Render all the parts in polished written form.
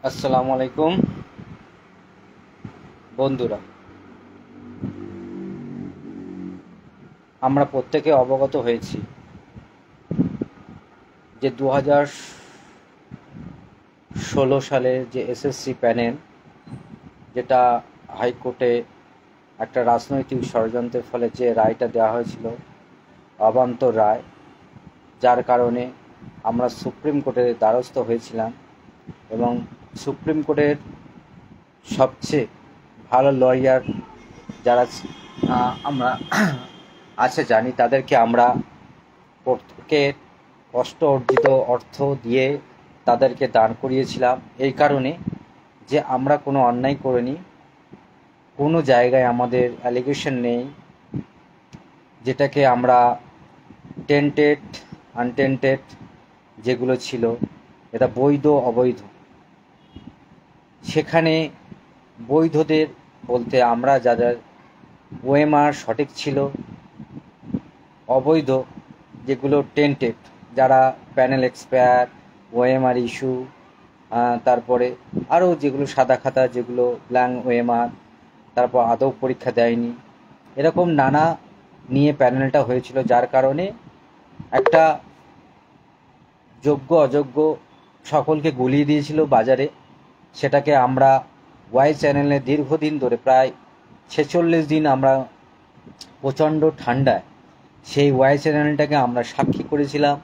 আসসালামু আলাইকুম বন্ধুরা, আমরা প্রত্যেকে অবগত হয়েছি যে 2016 সালের যে এসএসসি প্যানেল, যেটা হাইকোর্টে একটা রাজনৈতিক ষড়যন্ত্রের ফলে যে রায়টা দেওয়া হয়েছিল, অবান্তর রায়, যার কারণে আমরা সুপ্রিম কোর্টের দ্বারস্থ হয়েছিলাম এবং সুপ্রিম কোর্টের সবচেয়ে ভালো লয়ার যারা আমরা আছে জানি, তাদেরকে আমরা প্রত্যেকের কষ্ট অর্জিত অর্থ দিয়ে তাদেরকে দান করিয়েছিলাম, এই কারণে যে আমরা কোনো অন্যায় করিনি, কোনো জায়গায় আমাদের অ্যালিগেশন নেই, যেটাকে আমরা টেন্টেড আনটেন্টেড যেগুলো ছিল, এটা বৈধ অবৈধ, সেখানে বৈধদের বলতে আমরা যাদের ওএমআর সঠিক ছিল, অবৈধ যেগুলো টেন্টেড, যারা প্যানেল এক্সপায়ার, ওএমআর ইস্যু, তারপরে আরও যেগুলো সাদা খাতা, যেগুলো ব্ল্যাঙ্ক ওএমআর, তারপর আদৌ পরীক্ষা দেয়নি, এরকম নানা নিয়ে প্যানেলটা হয়েছিল, যার কারণে একটা যোগ্য অযোগ্য সকলকে গুলিয়ে দিয়েছিল বাজারে। সেটাকে আমরা ওয়াই চ্যানেলে দীর্ঘদিন ধরে, প্রায় 46 দিন আমরা প্রচণ্ড ঠান্ডায় সেই ওয়াই চ্যানেলটাকে আমরা সাক্ষী করেছিলাম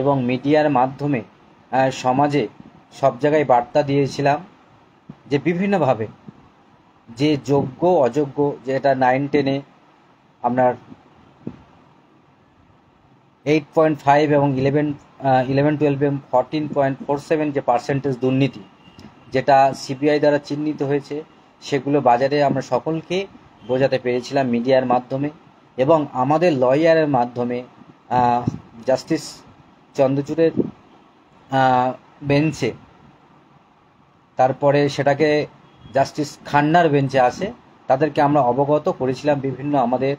এবং মিডিয়ার মাধ্যমে সমাজে সব জায়গায় বার্তা দিয়েছিলাম যে বিভিন্নভাবে যে যোগ্য অযোগ্য, যেটা 9-10-এ আপনার 8.5 এবং 11-12-এ 14.47 যে পার্সেন্টেজ দুর্নীতি, যেটা সিবিআই দ্বারা চিহ্নিত হয়েছে, সেগুলো বাজারে আমরা সকলকে বোঝাতে পেরেছিলাম মিডিয়ার মাধ্যমে এবং আমাদের লয়ারের মাধ্যমে। জাস্টিস চন্দ্রচূড়ের বেঞ্চে, তারপরে সেটাকে জাস্টিস খান্নার বেঞ্চে আসে, তাদেরকে আমরা অবগত করেছিলাম বিভিন্ন আমাদের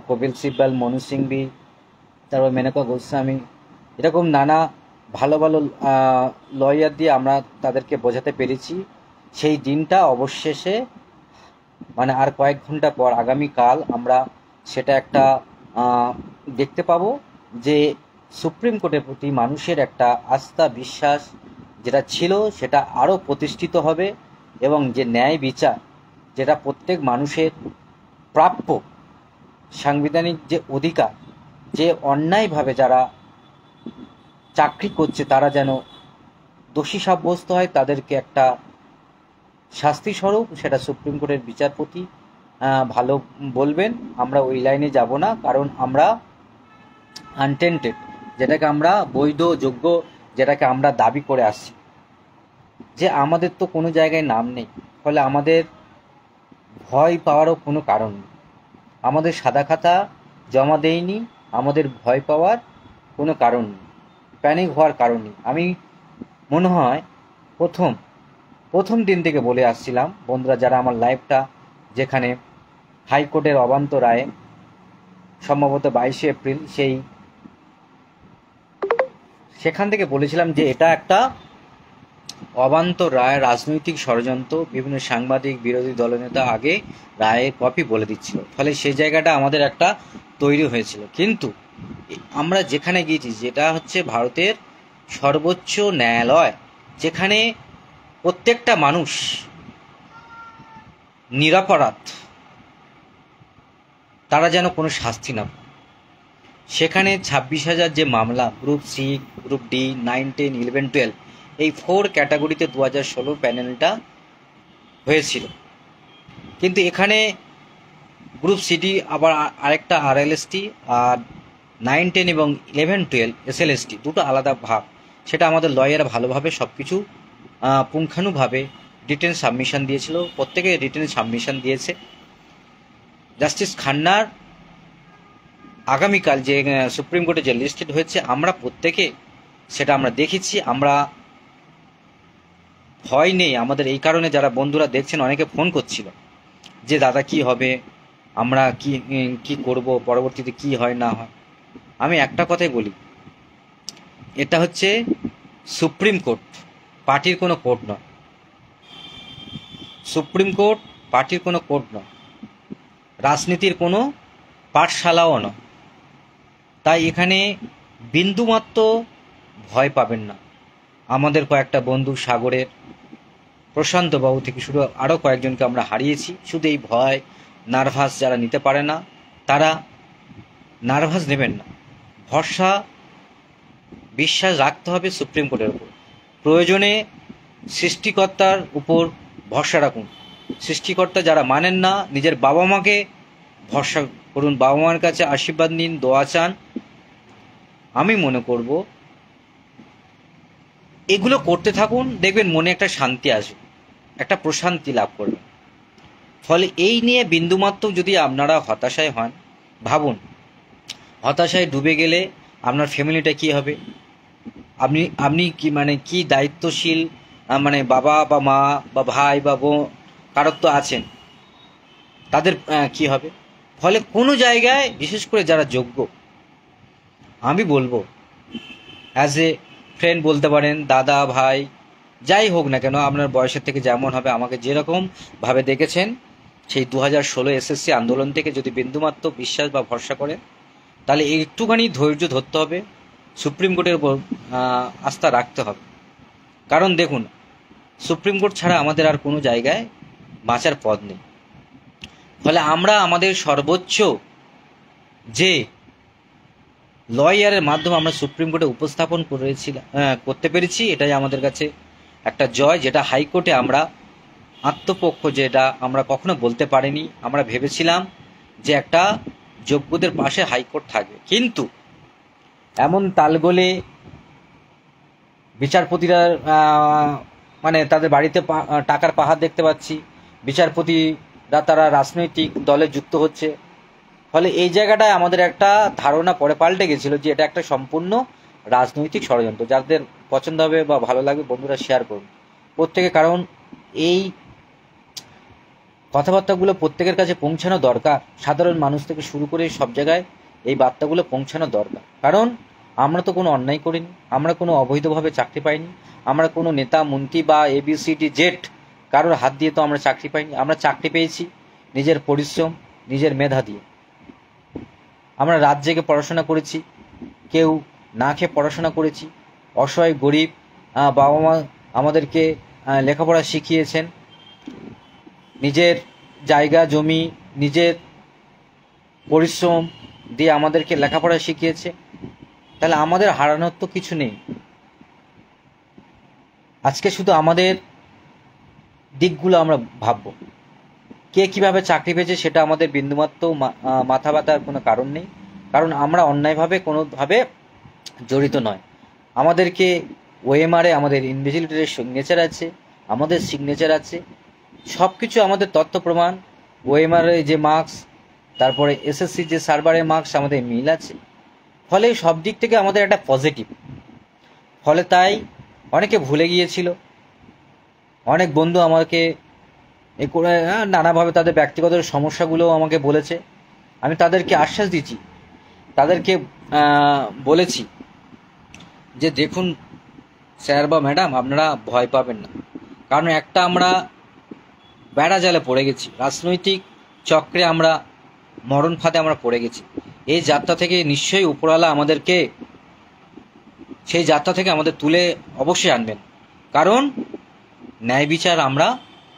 কপিল সিব্বল, মনু সিংভি, তারপর মেনকা গোস্বামী, এরকম নানা ভালো ভালো লয়ার দিয়ে আমরা তাদেরকে বোঝাতে পেরেছি। সেই দিনটা অবশেষে, মানে আর কয়েক ঘন্টা পর, আগামীকাল আমরা সেটা একটা দেখতে পাবো যে সুপ্রিম কোর্টের প্রতি মানুষের একটা আস্থা বিশ্বাস যেটা ছিল, সেটা আরও প্রতিষ্ঠিত হবে এবং যে ন্যায় বিচার, যেটা প্রত্যেক মানুষের প্রাপ্য সাংবিধানিক যে অধিকার, যে অন্যায়ভাবে যারা চাকরি করছে তারা যেন দোষী সাব্যস্ত হয়, তাদেরকে একটা শাস্তি স্বরূপ সেটা সুপ্রিম কোর্টের বিচারপতি ভালো বলবেন। আমরা ওই লাইনে যাব না, কারণ আমরা আনটেন্টেড, যেটাকে আমরা বৈধ যোগ্য, যেটাকে আমরা দাবি করে আসছি, যে আমাদের তো কোনো জায়গায় নাম নেই, ফলে আমাদের ভয় পাওয়ারও কোনো কারণ নেই। আমাদের সাদা খাতা জমা দেয়নি, আমাদের ভয় পাওয়ার কোনো কারণ নেই, প্যানিক হওয়ার কারণ নেই। আমি মনে হয় প্রথম দিন থেকে বলে আসছিলাম, বন্ধুরা যারা আমার লাইভটা, যেখানে হাইকোর্টের অবান্ত রায়ে সম্ভবত 22শে এপ্রিল, সেখান থেকে বলেছিলাম যে এটা একটা অবান্ত রায়, রাজনৈতিক ষড়যন্ত্র। বিভিন্ন সাংবাদিক, বিরোধী দলনেতা আগে রায়ের কপি বলে দিচ্ছিল, ফলে সেই জায়গাটা আমাদের একটা তৈরি হয়েছিল। কিন্তু আমরা যেখানে গিয়েছি, যেটা হচ্ছে ভারতের সর্বোচ্চ ন্যায়ালয়, যেখানে প্রত্যেকটা মানুষ নিরপরাধ, তারা যেন কোনো শাস্তি না পায়, সেখানে 26,000 যে মামলা, গ্রুপ সি, গ্রুপ ডি, 9, 10, 11, 12, এই 4 ক্যাটাগরিতে 2016 প্যানেলটা হয়েছিল। কিন্তু এখানে গ্রুপ সিডি আবার আরেকটা আরএলএসটি, আর 9, 10 এবং 11, 12 এসএলএসটি, দুটো আলাদা ভাগ। সেটা আমাদের লয়ার ভালোভাবে সব কিছু পুঙ্খানুভাবে রিটেন সাবমিশন দিয়েছিল, প্রত্যেকে রিটেন সাবমিশন দিয়েছে। জাস্টিস খান্নার আগামীকাল যে সুপ্রিম কোর্টে যে লিস্টেড হয়েছে, আমরা প্রত্যেকে সেটা আমরা দেখেছি। আমরা ভয় নেই আমাদের, এই কারণে যারা বন্ধুরা দেখছেন অনেকে ফোন করছিল যে দাদা কি হবে, আমরা কি করব, পরবর্তীতে কি হয় না হয়। আমি একটা কথাই বলি, এটা হচ্ছে সুপ্রিম কোর্ট পার্টির কোনো কোর্ট নয়। সুপ্রিম কোর্ট পার্টির কোনো কোর্ট নয়, রাজনীতির কোনো পাঠশালাও নয়। তাই এখানে বিন্দুমাত্র ভয় পাবেন না। আমাদের কয়েকটা বন্ধু সাগরের, প্রশান্ত বাবু থেকে শুরু আরও কয়েকজনকে আমরা হারিয়েছি। শুধু এই ভয় নার্ভাস যারা নিতে পারে না তারা নার্ভাস নেবেন না। ভরসা বিশ্বাস রাখতে হবে সুপ্রিম কোর্টের উপর। প্রয়োজনে সৃষ্টিকর্তার উপর ভরসা রাখুন। সৃষ্টিকর্তা যারা মানেন না, নিজের বাবা মাকে ভরসা করুন, বাবা মার কাছে আশীর্বাদ নিন, দোয়া চান। আমি মনে করব এগুলো করতে থাকুন, দেখবেন মনে একটা শান্তি আসবে, একটা প্রশান্তি লাভ করবেন। ফলে এই নিয়ে বিন্দুমাত্র যদি আপনারা হতাশায় হন, ভাবুন হতাশায় ডুবে গেলে আপনার ফ্যামিলিটা কি হবে। আপনি কি কি দায়িত্বশীল বাবা বা মা বা ভাই বা বোন কারোর তো আছেন, তাদের কি হবে। ফলে কোনো জায়গায় বিশেষ করে যারা যোগ্য, আমি বলবো অ্যাজ এ ফ্রেন্ড বলতে পারেন, দাদা ভাই যাই হোক না কেন, আপনার বয়সের থেকে যেমন হবে, আমাকে যেরকম ভাবে দেখেছেন সেই 2016 এসএসসি আন্দোলন থেকে যদি বিন্দুমাত্র বিশ্বাস বা ভরসা করেন, তাহলে একটুখানি ধৈর্য ধরতে হবে, সুপ্রিম কোর্টের উপর আস্থা রাখতে হবে। কারণ দেখুন, সুপ্রিম কোর্ট ছাড়া আমাদের আর কোনো জায়গায় বাঁচার পথ নেই। ফলে আমরা আমাদের সর্বোচ্চ যে লয়ারের মাধ্যমে আমরা সুপ্রিম কোর্টে উপস্থাপন করতে পেরেছি, এটাই আমাদের কাছে একটা জয়। যেটা হাইকোর্টে আমরা আত্মপক্ষ, যেটা আমরা কখনো বলতে পারিনি। আমরা ভেবেছিলাম যে একটা যোগ্যদের পাশে হাইকোর্ট থাকবে, কিন্তু এমন তালগোলে বিচারপতিরা তাদের বাড়িতে টাকার পাহাড় দেখতে পাচ্ছি, বিচারপতিরা তারা রাজনৈতিক দলে যুক্ত হচ্ছে। ফলে এই জায়গাটায় আমাদের একটা ধারণা পরে পাল্টে গেছিল যে এটা একটা সম্পূর্ণ রাজনৈতিক ষড়যন্ত্র। যাদের পছন্দ হবে বা ভালো লাগবে বন্ধুরা শেয়ার করুন প্রত্যেকে, কারণ এই কথাবার্তাগুলো প্রত্যেকের কাছে পৌঁছানো দরকার। সাধারণ মানুষ থেকে শুরু করে সব জায়গায় এই বার্তাগুলো পৌঁছানো দরকার। কারণ আমরা তো কোনো অন্যায় করিনি, আমরা কোনো অবৈধভাবে চাকরি পাইনি, আমরা কোনো নেতা মন্ত্রী বা ABCD জেড কারোর হাত দিয়ে তো আমরা চাকরি পাইনি। আমরা চাকরি পেয়েছি নিজের পরিশ্রম, নিজের মেধা দিয়ে। আমরা রাত জেগে পড়াশোনা করেছি, কেউ না খেয়ে পড়াশোনা করেছি। অসহায় গরিব বাবা মা আমাদেরকে লেখাপড়া শিখিয়েছেন, নিজের জায়গা জমি নিজের পরিশ্রম দিয়ে আমাদেরকে লেখাপড়া শিখিয়েছে। তাহলে আমাদের হারানোর তো কিছু নেই। আজকে শুধু আমাদের দিকগুলো আমরা ভাববো, কে কিভাবে চাকরি পেয়েছে সেটা আমাদের বিন্দুমাত্র মাথা ব্যথার কোনো কারণ নেই। কারণ আমরা অন্যায়ভাবে কোনোভাবে জড়িত নয়। আমাদেরকে OMR-এ আমাদের ইনভিজিলেটরের সিগনেচার আছে, আমাদের সিগনেচার আছে, সব কিছু আমাদের তথ্য প্রমাণ, OMR-এ যে মার্কস, তারপরে SSC যে সার্ভারের মার্কস আমাদের মিল আছে। ফলে সব দিক থেকে আমাদের একটা পজিটিভ। ফলে তাই অনেকে ভুলে গিয়েছিল, অনেক বন্ধু আমাকে করে নানাভাবে তাদের ব্যক্তিগত সমস্যাগুলো আমাকে বলেছে। আমি তাদেরকে আশ্বাস দিচ্ছি, তাদেরকে বলেছি যে দেখুন স্যার বা ম্যাডাম, আপনারা ভয় পাবেন না। কারণ একটা আমরা বেড়া জালে পড়ে গেছি, রাজনৈতিক চক্রে আমরা মরণ ফাঁদে আমরা পড়ে গেছি। এই যাত্রা থেকে নিশ্চয়ই উপরওয়ালা আমাদেরকে সেই যাত্রা থেকে আমাদের তুলে অবশ্যই আনবেন। কারণ ন্যায় বিচার আমরা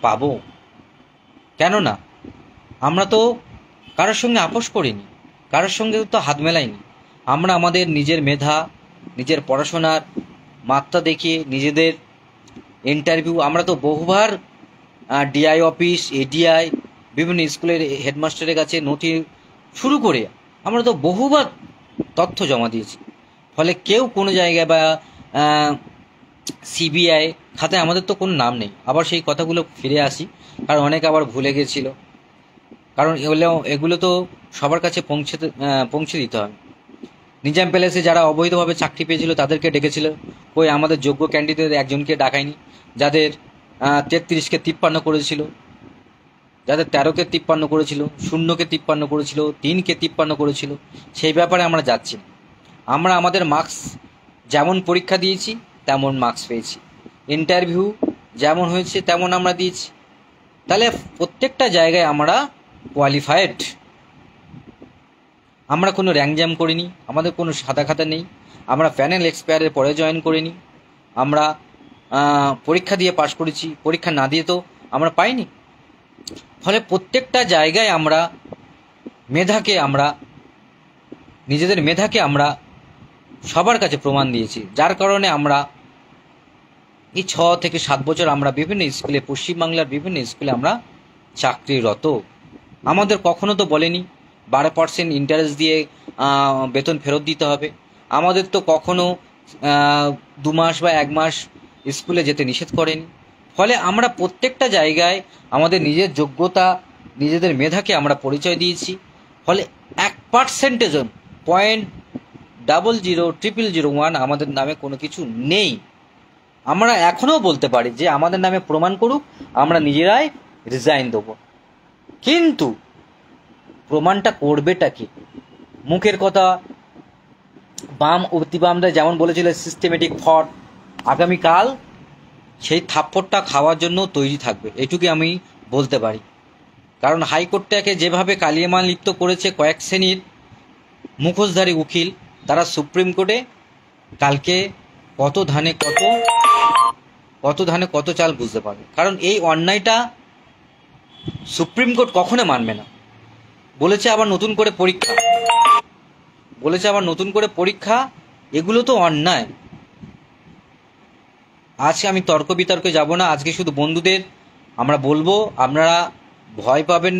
পাবো। কেননা আমরা তো কারোর সঙ্গে আপোষ করিনি, কারোর সঙ্গে তো হাত মেলাইনি। আমরা আমাদের নিজের মেধা, নিজের পড়াশোনার মাত্রা দেখিয়ে, নিজেদের ইন্টারভিউ, আমরা তো বহুবার DI অফিস, ADI, বিভিন্ন স্কুলের হেডমাস্টারের কাছে নথি শুরু করে আমরা তো বহুবার তথ্য জমা দিয়েছি। ফলে কেউ কোনো জায়গায় বা CBI খাতায় আমাদের তো কোনো নাম নেই। আবার সেই কথাগুলো ফিরে আসি, কারণ অনেকে আবার ভুলে গেছিল। কারণ এগুলো তো সবার কাছে পৌঁছে দিতে হবে। নিজাম প্যালেসে যারা অবৈধভাবে চাকরি পেয়েছিল তাদেরকে ডেকেছিল, কই আমাদের যোগ্য ক্যান্ডিডেট একজনকে ডাকায়নি। যাদের 33কে 53 করেছিল, যাদের 13কে 53 করেছিল, 0কে 53 করেছিল, 3কে 53 করেছিল, সেই ব্যাপারে আমরা যাচ্ছি না। আমরা আমাদের মার্কস যেমন পরীক্ষা দিয়েছি তেমন মার্কস পেয়েছি, ইন্টারভিউ যেমন হয়েছে তেমন আমরা দিয়েছি। তাহলে প্রত্যেকটা জায়গায় আমরা কোয়ালিফাইড। আমরা কোনো র্যাঙ্ক জ্যাম করিনি, আমাদের কোনো সাদা খাতা নেই, আমরা প্যানেল এক্সপায়ারের পরে জয়েন করিনি, আমরা পরীক্ষা দিয়ে পাশ করেছি, পরীক্ষা না দিয়ে তো আমরা পাইনি। ফলে প্রত্যেকটা জায়গায় আমরা নিজেদের মেধাকে আমরা সবার কাছে প্রমাণ দিয়েছি, যার কারণে আমরা এই 6 থেকে 7 বছর আমরা বিভিন্ন স্কুলে, পশ্চিমবাংলার বিভিন্ন স্কুলে আমরা চাকরিরত। আমাদের কখনো তো বলেনি 12% ইন্টারেস্ট দিয়ে বেতন ফেরত দিতে হবে। আমাদের তো কখনো 2 মাস বা 1 মাস স্কুলে যেতে নিষেধ করেনি। ফলে আমরা প্রত্যেকটা জায়গায় আমাদের নিজের যোগ্যতা, নিজেদের মেধাকে আমরা পরিচয় দিয়েছি। ফলে 1% 0.0000001 আমাদের নামে কোনো কিছু নেই। আমরা এখনও বলতে পারি যে আমাদের নামে প্রমাণ করুক, আমরা নিজেরাই রিজাইন দেবো। কিন্তু প্রমাণটা করবেটা কি? মুখের কথা, বাম অতিবামরা যেমন বলেছিল সিস্টেমেটিক ফ্রড, আগামীকাল সেই থাপ্পড়টা খাওয়ার জন্য তৈরি থাকবে, এটুকুই আমি বলতে পারি। কারণ হাইকোর্টটাকে যেভাবে কালিয়ামান লিপ্ত করেছে কয়েক শ্রেণীর মুখোশধারী উকিল, তারা সুপ্রিম কোর্টে কালকে কত ধানে কত চাল বুঝতে পারবে। কারণ এই অন্যায়টা সুপ্রিম কোর্ট কখনো মানবে না। বলেছে আবার নতুন করে পরীক্ষা, এগুলো তো অন্যায়। আজকে আমি তর্ক বিতর্কে যাব না, আজকে শুধু বন্ধুদের আমরা বলবো, আপনারা ভয় পাবেন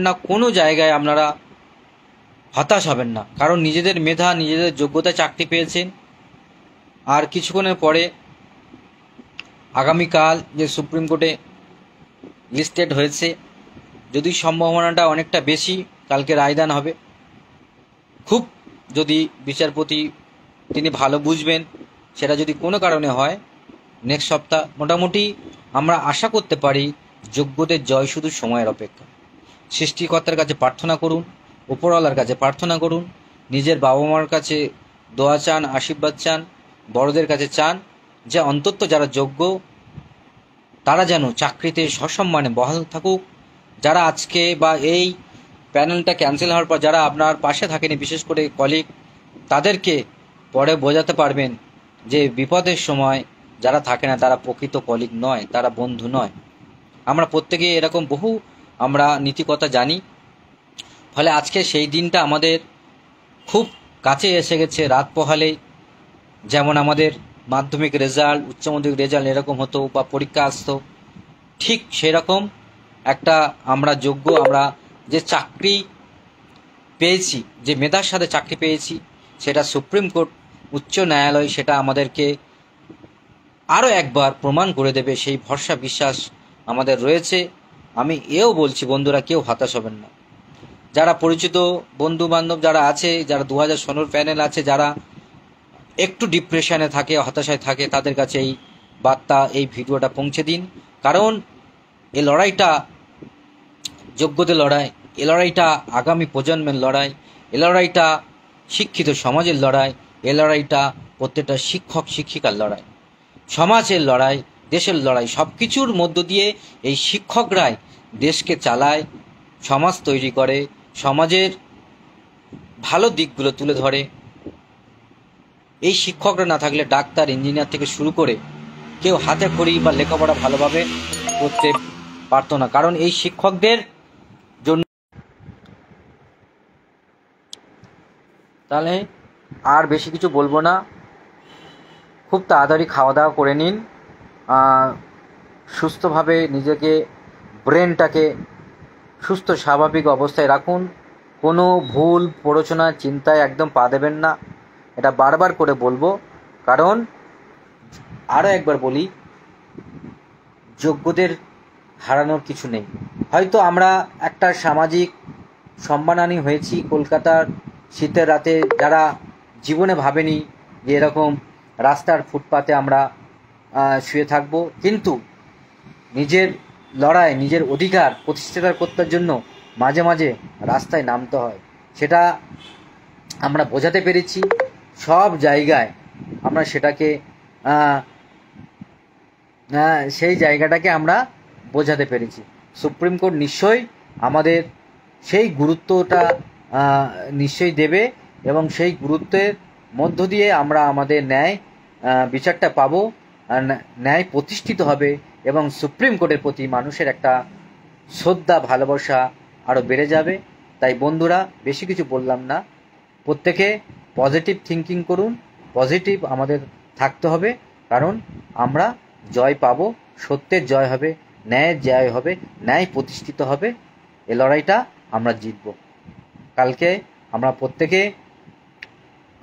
না, কোনো জায়গায় আপনারা হতাশ হবেন না। কারণ নিজেদের মেধা, নিজেদের যোগ্যতা চাকরি পেয়েছেন। আর কিছুক্ষণের পরে আগামীকাল যে সুপ্রিম কোর্টে লিস্টেড হয়েছে, যদি সম্ভাবনাটা অনেকটা বেশি কালকে রায়দান হবে। খুব যদি বিচারপতি তিনি ভালো বুঝবেন, সেটা যদি কোনো কারণে হয় নেক্সট সপ্তাহ, মোটামুটি আমরা আশা করতে পারি যোগ্যদের জয়, শুধু সময়ের অপেক্ষা। সৃষ্টিকর্তার কাছে প্রার্থনা করুন, উপরওয়ালার কাছে প্রার্থনা করুন, নিজের বাবা মার কাছে দোয়া চান, আশীর্বাদ চান, বড়দের কাছে চান যে অন্তত যারা যোগ্য তারা যেন চাকরিতে সসম্মানে বহাল থাকুক। যারা আজকে বা এই প্যানেলটা ক্যান্সেল হওয়ার পর যারা আপনার পাশে থাকেনি, বিশেষ করে কলিগ, তাদেরকে পরে বোঝাতে পারবেন যে বিপদের সময় যারা থাকে না তারা প্রকৃত কলিগ নয়, তারা বন্ধু নয়। আমরা প্রত্যেকে এরকম বহু আমরা নীতিকথা জানি। ফলে আজকে সেই দিনটা আমাদের খুব কাছে এসে গেছে। রাত পোহালে যেমন আমাদের মাধ্যমিক রেজাল্ট, উচ্চ মাধ্যমিক রেজাল্ট এরকম হতো বা পরীক্ষা আসতো, ঠিক সেরকম একটা আমরা যোগ্য, আমরা যে চাকরি পেয়েছি, যে মেধার সাথে চাকরি পেয়েছি, সেটা সুপ্রিম কোর্ট, উচ্চ ন্যায়ালয় সেটা আমাদেরকে আরও একবার প্রমাণ করে দেবে, সেই ভরসা বিশ্বাস আমাদের রয়েছে। আমি এও বলছি বন্ধুরা, কেউ হতাশ হবেন না। যারা পরিচিত বন্ধু বান্ধব যারা আছে, যারা 2016 প্যানেল আছে, যারা একটু ডিপ্রেশনে থাকে, হতাশায় থাকে, তাদের কাছে এই বার্তা, এই ভিডিওটা পৌঁছে দিন। কারণ এই লড়াইটা যোগ্যদের লড়াই, এ লড়াইটা আগামী প্রজন্মের লড়াই, এ লড়াইটা শিক্ষিত সমাজের লড়াই, এ লড়াইটা প্রত্যেকটা শিক্ষক শিক্ষিকার লড়াই, সমাজের লড়াই, দেশের লড়াই। সব কিছুর মধ্য দিয়ে এই শিক্ষকরাই দেশকে চালায়, সমাজ তৈরি করে, সমাজের ভালো দিকগুলো তুলে ধরে। এই শিক্ষকরা না থাকলে ডাক্তার, ইঞ্জিনিয়ার থেকে শুরু করে কেউ হাতে খড়ি বা লেখাপড়া ভালোভাবে করতে পারতো না। কারণ এই শিক্ষকদের জন্য। তাহলে আর বেশি কিছু বলবো না, খুব তাড়াতাড়ি খাওয়া দাওয়া করে নিন, সুস্থভাবে নিজেকে, ব্রেনটাকে সুস্থ স্বাভাবিক অবস্থায় রাখুন। কোনো ভুল প্ররোচনা, চিন্তায় একদম পা দেবেন না, এটা বারবার করে বলবো। কারণ আরও একবার বলি, যোগ্যদের হারানোর কিছু নেই। হয়তো আমরা একটা সামাজিক সম্মানহানি হয়েছি কলকাতার শীতের রাতে, যারা জীবনে ভাবেনি যে এরকম রাস্তার ফুটপাতে আমরা শুয়ে থাকবো। কিন্তু নিজের লড়াই, নিজের অধিকার প্রতিষ্ঠা করতে জন্য মাঝে মাঝে রাস্তায় নামতে হয়, সেটা আমরা বোঝাতে পেরেছি। সব জায়গায় আমরা সেটাকে সেই জায়গাটাকে আমরা বোঝাতে পেরেছি। সুপ্রিম কোর্ট নিশ্চয়ই আমাদের সেই গুরুত্বটা নিশ্চয়ই দেবে, এবং সেই গুরুত্বের মধ্য দিয়ে আমরা আমাদের ন্যায় বিচারটা পাবো, ন্যায় প্রতিষ্ঠিত হবে, এবং সুপ্রিম কোর্টের প্রতি মানুষের একটা শ্রদ্ধা ভালোবাসা আরও বেড়ে যাবে। তাই বন্ধুরা, বেশি কিছু বললাম না, প্রত্যেকে পজিটিভ থিঙ্কিং করুন, পজিটিভ আমাদের থাকতে হবে, কারণ আমরা জয় পাবো, সত্যের জয় হবে, ন্যায়ের জয় হবে, ন্যায় প্রতিষ্ঠিত হবে। এ লড়াইটা আমরা জিতব। কালকে আমরা প্রত্যেকে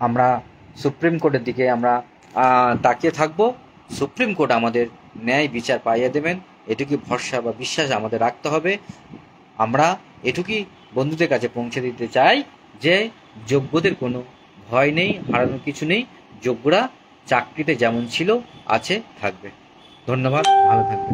আমরা সুপ্রিম কোর্টের দিকে আমরা তাকিয়ে থাকবো। সুপ্রিম কোর্ট আমাদের ন্যায় বিচার পাইয়ে দেবেন, এটুকু ভরসা বা বিশ্বাস আমাদের রাখতে হবে। আমরা এটুকুই বন্ধুদের কাছে পৌঁছে দিতে চাই যে যোগ্যদের কোনো ভয় নেই, হারানোর কিছু নেই। যোগ্যরা চাকরিতে যেমন ছিল আছে, থাকবে। ধন্যবাদ, ভালো থাকবে।